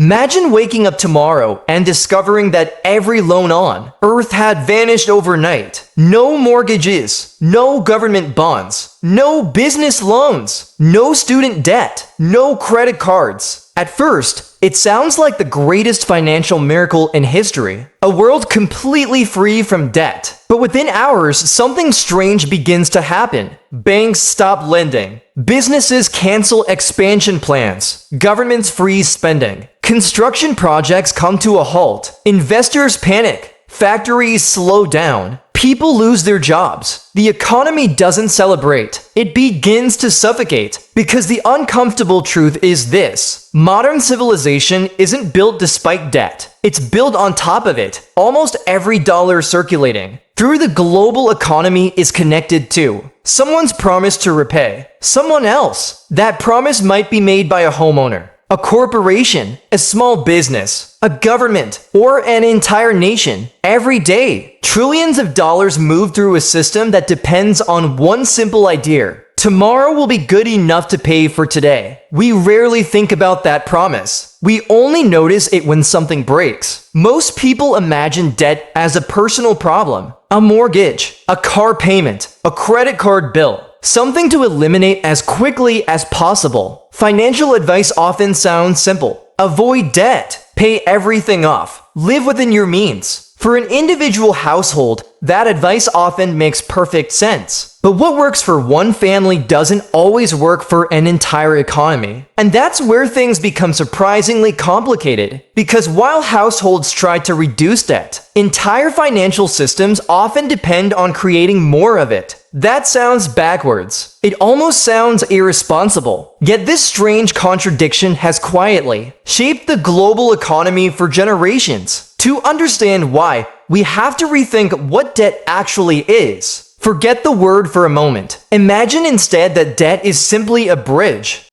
Imagine waking up tomorrow and discovering that every loan on Earth had vanished overnight. No mortgages, no government bonds, no business loans, no student debt, no credit cards. At first, it sounds like the greatest financial miracle in history, a world completely free from debt. But within hours, something strange begins to happen. Banks stop lending, businesses cancel expansion plans, governments freeze spending, construction projects come to a halt, investors panic, factories slow down, people lose their jobs. The economy doesn't celebrate. It begins to suffocate. Because the uncomfortable truth is this: modern civilization isn't built despite debt. It's built on top of it. Almost every dollar circulating through the global economy is connected to someone's promise to repay someone else. That promise might be made by a homeowner, a corporation, a small business, a government, or an entire nation. Every day, trillions of dollars move through a system that depends on one simple idea: tomorrow will be good enough to pay for today. We rarely think about that promise. We only notice it when something breaks. Most people imagine debt as a personal problem, a mortgage, a car payment, a credit card bill, something to eliminate as quickly as possible. Financial advice often sounds simple: avoid debt, pay everything off, live within your means. For an individual household, that advice often makes perfect sense. But what works for one family doesn't always work for an entire economy. And that's where things become surprisingly complicated. Because while households try to reduce debt, entire financial systems often depend on creating more of it. That sounds backwards. It almost sounds irresponsible. Yet this strange contradiction has quietly shaped the global economy for generations. To understand why, we have to rethink what debt actually is. Forget the word for a moment. Imagine instead that debt is simply a bridge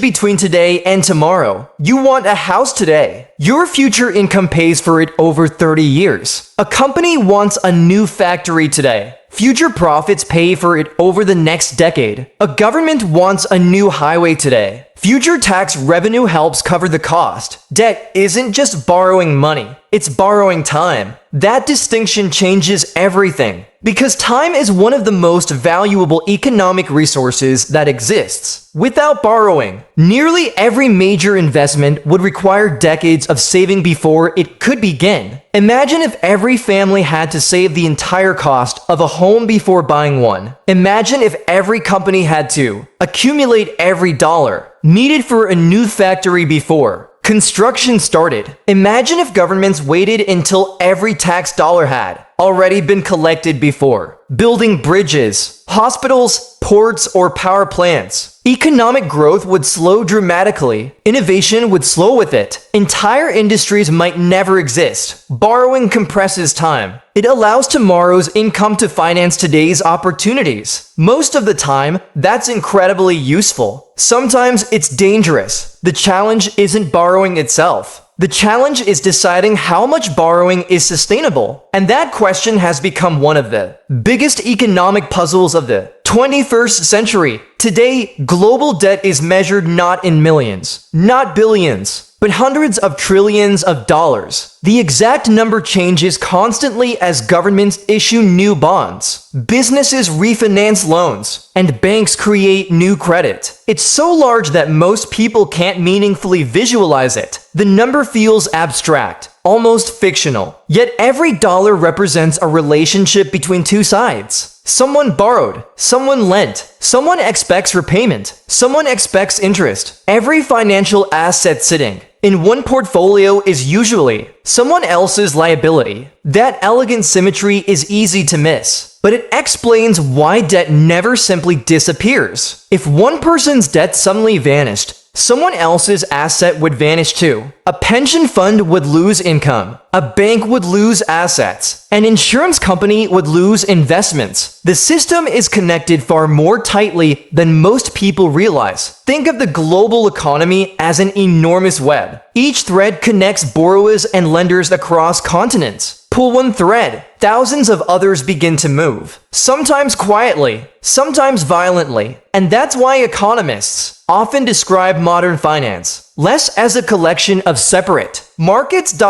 between today and tomorrow. You want a house today. Your future income pays for it over 30 years. A company wants a new factory today. Future profits pay for it over the next decade. A government wants a new highway today. Future tax revenue helps cover the cost. Debt isn't just borrowing money, it's borrowing time. That distinction changes everything. Because time is one of the most valuable economic resources that exists. Without borrowing, nearly every major investment would require decades of saving before it could begin. Imagine if every family had to save the entire cost of a home before buying one. Imagine if every company had to accumulate every dollar needed for a new factory before construction started. Imagine if governments waited until every tax dollar had already been collected before building bridges, hospitals, ports, or power plants. Economic growth would slow dramatically. Innovation would slow with it. Entire industries might never exist. Borrowing compresses time. It allows tomorrow's income to finance today's opportunities. Most of the time, that's incredibly useful. Sometimes it's dangerous. The challenge isn't borrowing itself. The challenge is deciding how much borrowing is sustainable. And that question has become one of the biggest economic puzzles of the 21st century. Today, global debt is measured not in millions, not billions, but hundreds of trillions of dollars. The exact number changes constantly as governments issue new bonds, businesses refinance loans, and banks create new credit. It's so large that most people can't meaningfully visualize it. The number feels abstract, almost fictional. Yet every dollar represents a relationship between two sides. Someone borrowed, someone lent, someone expects repayment, someone expects interest. Every financial asset sitting in one portfolio is usually someone else's liability. That elegant symmetry is easy to miss, but it explains why debt never simply disappears. If one person's debt suddenly vanished, someone else's asset would vanish too. A pension fund would lose income. A bank would lose assets. An insurance company would lose investments. The system is connected far more tightly than most people realize. Think of the global economy as an enormous web. Each thread connects borrowers and lenders across continents. Pull one thread, thousands of others begin to move. Sometimes quietly, sometimes violently. And that's why economists often describe modern finance less as a collection of separate markets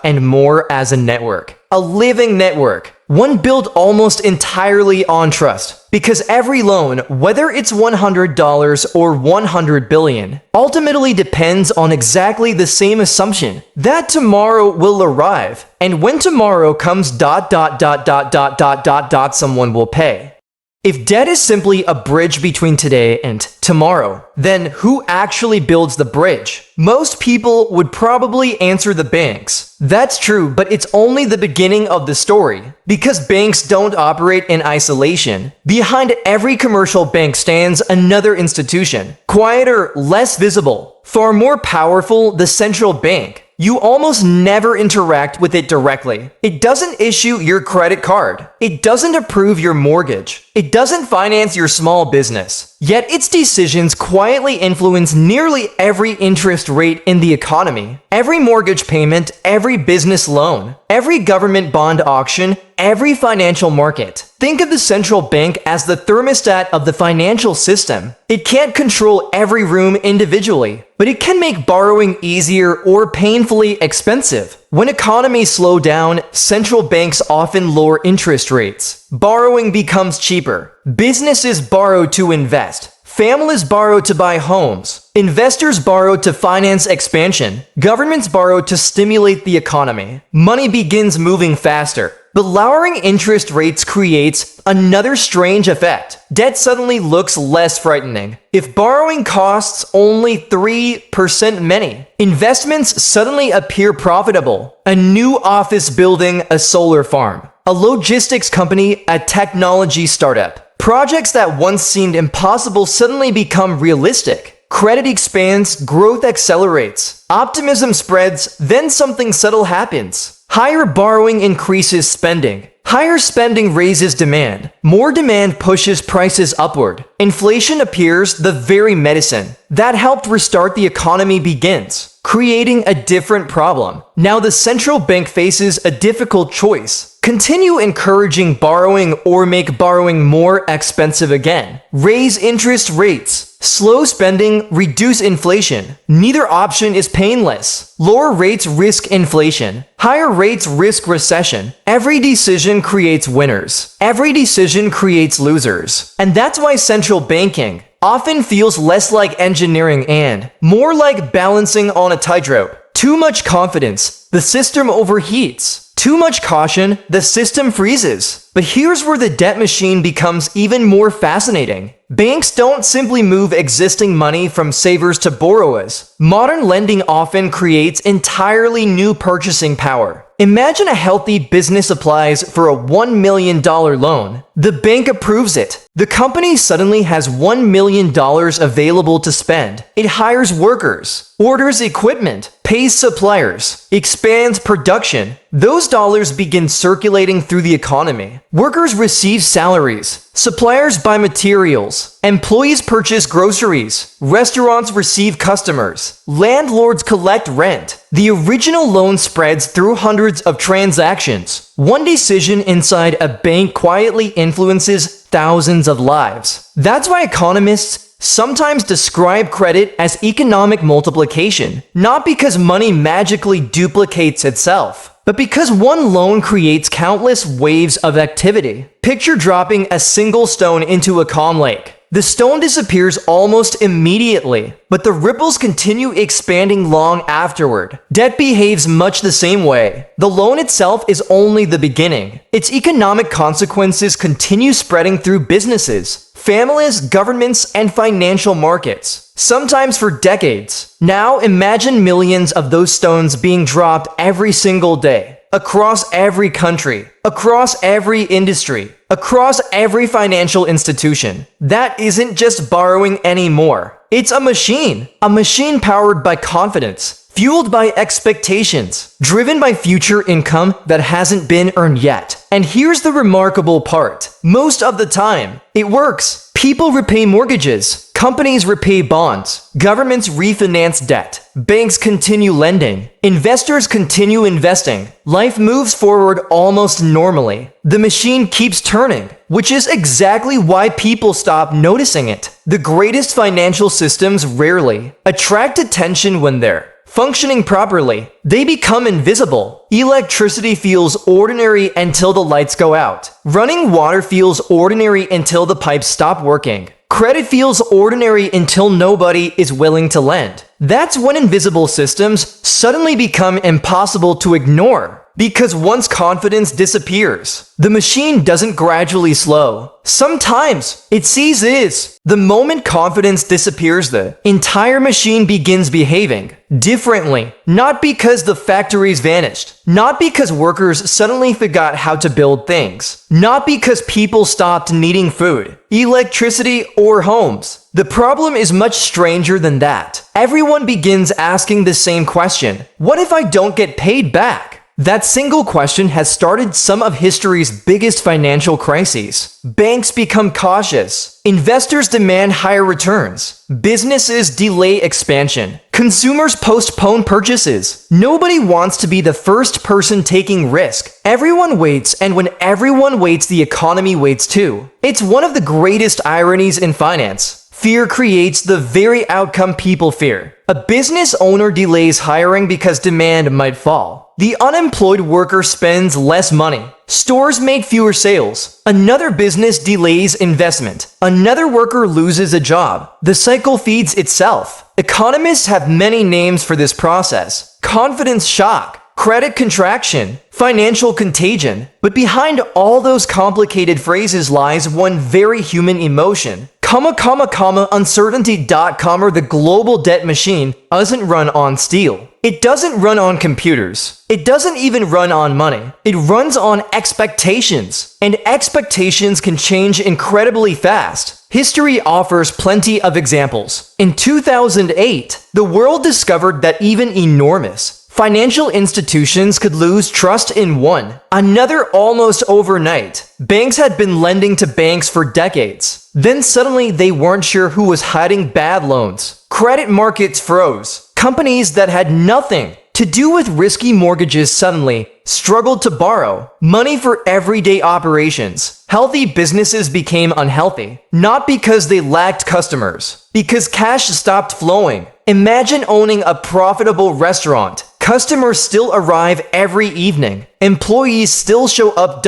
and more as a network. A living network, one built almost entirely on trust. Because every loan, whether it's $100 or $100 billion, ultimately depends on exactly the same assumption that tomorrow will arrive. And when tomorrow comes someone will pay. If debt is simply a bridge between today and tomorrow, then who actually builds the bridge? Most people would probably answer the banks. That's true, but it's only the beginning of the story. Because banks don't operate in isolation. Behind every commercial bank stands another institution. Quieter, less visible, far more powerful, the central bank. You almost never interact with it directly. It doesn't issue your credit card. It doesn't approve your mortgage. It doesn't finance your small business. Yet its decisions quietly influence nearly every interest rate in the economy, every mortgage payment, every business loan, every government bond auction, every financial market. Think of the central bank as the thermostat of the financial system. It can't control every room individually, but it can make borrowing easier or painfully expensive. When economies slow down, central banks often lower interest rates. Borrowing becomes cheaper. Businesses borrow to invest. Families borrow to buy homes. Investors borrow to finance expansion. Governments borrow to stimulate the economy. Money begins moving faster. But lowering interest rates creates another strange effect. Debt suddenly looks less frightening. If borrowing costs only 3% many, investments suddenly appear profitable. A new office building, a solar farm, a logistics company, a technology startup. Projects that once seemed impossible suddenly become realistic. Credit expands, growth accelerates, optimism spreads, then something subtle happens. Higher borrowing increases spending. Higher spending raises demand. More demand pushes prices upward. Inflation appears, the very medicine that helped restart the economy begins, creating a different problem. Now the central bank faces a difficult choice. Continue encouraging borrowing or make borrowing more expensive again. Raise interest rates. Slow spending, reduce inflation. Neither option is painless. Lower rates risk inflation. Higher rates risk recession. Every decision creates winners. Every decision creates losers. And that's why central banking often feels less like engineering and more like balancing on a tightrope. Too much confidence, the system overheats. Too much caution, the system freezes. But here's where the debt machine becomes even more fascinating. Banks don't simply move existing money from savers to borrowers. Modern lending often creates entirely new purchasing power. Imagine a healthy business applies for a $1 million loan. The bank approves it. The company suddenly has $1 million available to spend. It hires workers, orders equipment, pays suppliers, expands production. Those dollars begin circulating through the economy. Workers receive salaries. Suppliers buy materials. Employees purchase groceries. Restaurants receive customers. Landlords collect rent. The original loan spreads through hundreds of transactions. One decision inside a bank quietly influences thousands of lives. That's why economists sometimes describe credit as economic multiplication, not because money magically duplicates itself, but because one loan creates countless waves of activity. Picture dropping a single stone into a calm lake. The stone disappears almost immediately, but the ripples continue expanding long afterward. Debt behaves much the same way. The loan itself is only the beginning. Its economic consequences continue spreading through businesses, families, governments, and financial markets, sometimes for decades. Now imagine millions of those stones being dropped every single day, across every country, across every industry, across every financial institution. That isn't just borrowing anymore. It's a machine powered by confidence, fueled by expectations, driven by future income that hasn't been earned yet. And here's the remarkable part. Most of the time, it works. People repay mortgages, companies repay bonds, governments refinance debt. Banks continue lending. Investors continue investing. Life moves forward almost normally. The machine keeps turning, which is exactly why people stop noticing it. The greatest financial systems rarely attract attention when they're functioning properly. They become invisible. Electricity feels ordinary until the lights go out. Running water feels ordinary until the pipes stop working. Credit feels ordinary until nobody is willing to lend. That's when invisible systems suddenly become impossible to ignore. Because once confidence disappears, the machine doesn't gradually slow. Sometimes it seizes. The moment confidence disappears, the entire machine begins behaving differently. Not because the factories vanished. Not because workers suddenly forgot how to build things. Not because people stopped needing food, electricity, or homes. The problem is much stranger than that. Everyone begins asking the same question. What if I don't get paid back? That single question has started some of history's biggest financial crises. Banks become cautious. Investors demand higher returns. Businesses delay expansion. Consumers postpone purchases. Nobody wants to be the first person taking risk. Everyone waits, and when everyone waits, the economy waits too. It's one of the greatest ironies in finance. Fear creates the very outcome people fear. A business owner delays hiring because demand might fall. The unemployed worker spends less money. Stores make fewer sales. Another business delays investment. Another worker loses a job. The cycle feeds itself. Economists have many names for this process. Confidence shock, credit contraction, financial contagion. But behind all those complicated phrases lies one very human emotion. Uncertainty. The global debt machine doesn't run on steel. It doesn't run on computers. It doesn't even run on money. It runs on expectations. And expectations can change incredibly fast. History offers plenty of examples. In 2008, the world discovered that even enormous financial institutions could lose trust in one another almost overnight. Banks had been lending to banks for decades. Then suddenly they weren't sure who was hiding bad loans. Credit markets froze. Companies that had nothing to do with risky mortgages suddenly struggled to borrow money for everyday operations. Healthy businesses became unhealthy, not because they lacked customers, because cash stopped flowing. Imagine owning a profitable restaurant. Customers still arrive every evening. Employees still show up.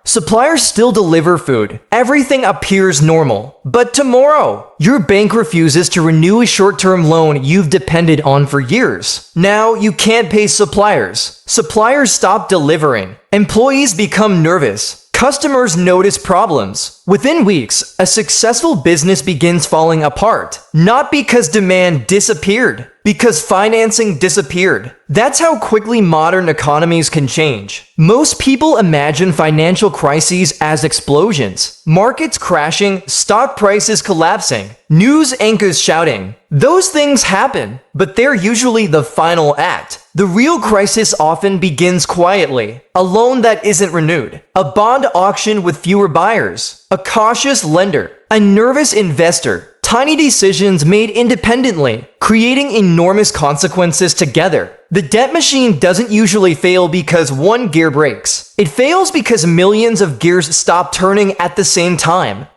Suppliers still deliver food. Everything appears normal. But tomorrow, your bank refuses to renew a short-term loan you've depended on for years. Now you can't pay suppliers. Suppliers stop delivering. Employees become nervous. Customers notice problems. Within weeks, a successful business begins falling apart. Not because demand disappeared, because financing disappeared. That's how quickly modern economies can change. Most people imagine financial crises as explosions. Markets crashing, stock prices collapsing, news anchors shouting. Those things happen, but they're usually the final act. The real crisis often begins quietly. A loan that isn't renewed. A bond auction with fewer buyers. A cautious lender. A nervous investor. Tiny decisions made independently, creating enormous consequences together. The debt machine doesn't usually fail because one gear breaks. It fails because millions of gears stop turning at the same time.